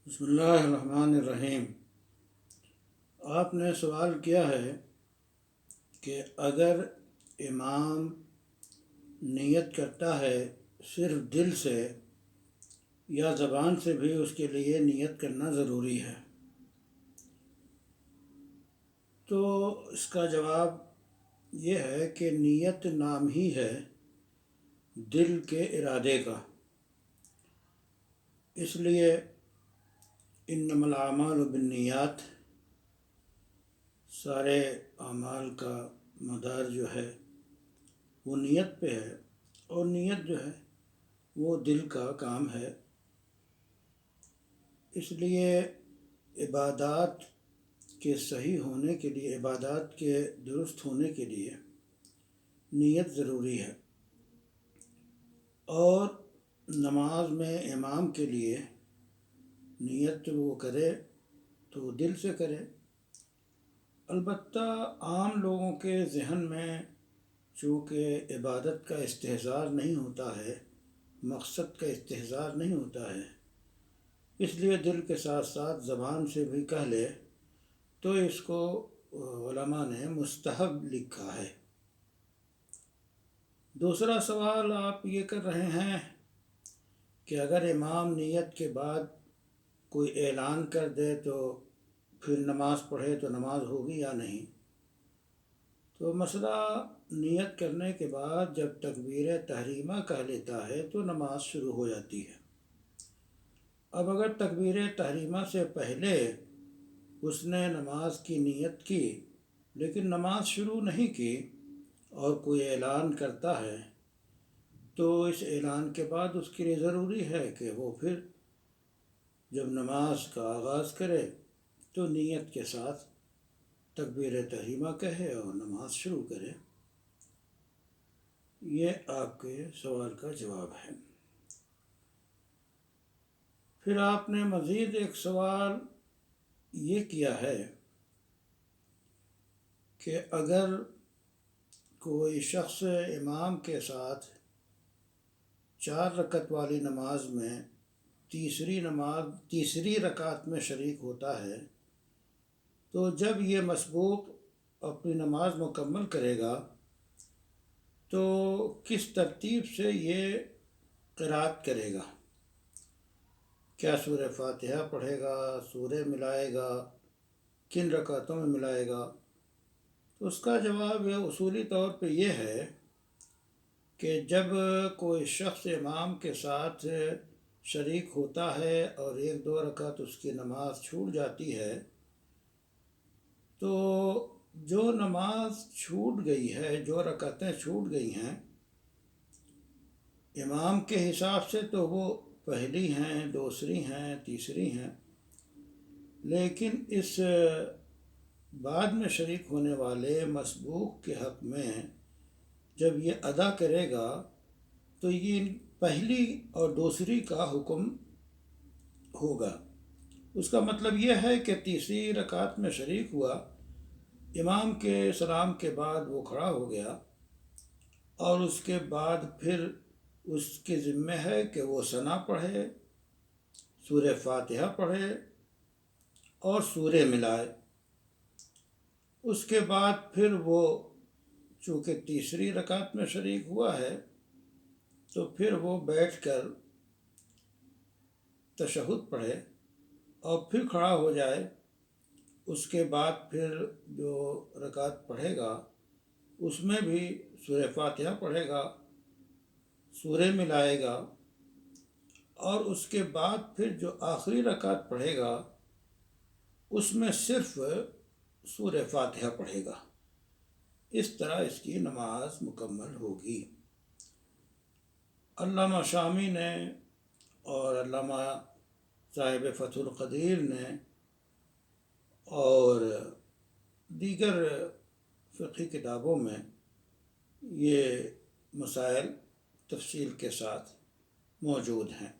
بسم اللہ الرحمن الرحیم۔ آپ نے سوال کیا ہے کہ اگر امام نیت کرتا ہے صرف دل سے یا زبان سے بھی اس کے لیے نیت کرنا ضروری ہے، تو اس کا جواب یہ ہے کہ نیت نام ہی ہے دل کے ارادے کا، اس لیے انما الاعمال بالنیات، سارے اعمال کا مدار جو ہے وہ نیت پہ ہے، اور نیت جو ہے وہ دل کا کام ہے۔ اس لیے عبادات کے صحیح ہونے کے لیے، عبادات کے درست ہونے کے لیے نیت ضروری ہے، اور نماز میں امام کے لیے نیت وہ کرے تو دل سے کرے۔ البتہ عام لوگوں کے ذہن میں چونکہ عبادت کا استحضار نہیں ہوتا ہے، مقصد کا استحضار نہیں ہوتا ہے، اس لیے دل کے ساتھ ساتھ زبان سے بھی کہہ لے تو اس کو علماء نے مستحب لکھا ہے۔ دوسرا سوال آپ یہ کر رہے ہیں کہ اگر امام نیت کے بعد کوئی اعلان کر دے تو پھر نماز پڑھے تو نماز ہوگی یا نہیں؟ تو مسئلہ نیت کرنے کے بعد جب تکبیر تحریمہ کہہ لیتا ہے تو نماز شروع ہو جاتی ہے۔ اب اگر تکبیر تحریمہ سے پہلے اس نے نماز کی نیت کی لیکن نماز شروع نہیں کی اور کوئی اعلان کرتا ہے، تو اس اعلان کے بعد اس کے لیے ضروری ہے کہ وہ پھر جب نماز کا آغاز کرے تو نیت کے ساتھ تکبیر تحریمہ کہے اور نماز شروع کرے۔ یہ آپ کے سوال کا جواب ہے۔ پھر آپ نے مزید ایک سوال یہ کیا ہے کہ اگر کوئی شخص امام کے ساتھ 4 رکعت والی نماز میں تیسری رکعت میں شریک ہوتا ہے، تو جب یہ مسبوق اپنی نماز مکمل کرے گا تو کس ترتیب سے یہ قرأت کرے گا؟ کیا سورہ فاتحہ پڑھے گا، سورہ ملائے گا، کن رکعتوں میں ملائے گا؟ تو اس کا جواب اصولی طور پہ یہ ہے کہ جب کوئی شخص امام کے ساتھ شریک ہوتا ہے اور 1-2 رکعت اس کی نماز چھوٹ جاتی ہے، تو جو نماز چھوٹ گئی ہے، جو رکعتیں چھوٹ گئی ہیں، امام کے حساب سے تو وہ پہلی ہیں، دوسری ہیں، تیسری ہیں، لیکن اس بعد میں شریک ہونے والے مسبوق کے حق میں جب یہ ادا کرے گا تو یہ پہلی اور دوسری کا حکم ہوگا۔ اس کا مطلب یہ ہے کہ تیسری رکعت میں شریک ہوا، امام کے سلام کے بعد وہ کھڑا ہو گیا، اور اس کے بعد پھر اس کے ذمہ ہے کہ وہ ثنا پڑھے، سورہ فاتحہ پڑھے اور سورہ ملائے۔ اس کے بعد پھر وہ چونکہ تیسری رکعت میں شریک ہوا ہے تو پھر وہ بیٹھ کر تشہد پڑھے اور پھر کھڑا ہو جائے۔ اس کے بعد پھر جو رکعت پڑھے گا اس میں بھی سورہ فاتحہ پڑھے گا، سورہ ملائے گا، اور اس کے بعد پھر جو آخری رکعت پڑھے گا اس میں صرف سورہ فاتحہ پڑھے گا۔ اس طرح اس کی نماز مکمل ہوگی۔ علامہ شامی نے اور علامہ صاحب فتح القدیر نے اور دیگر فقہی کتابوں میں یہ مسائل تفصیل کے ساتھ موجود ہیں۔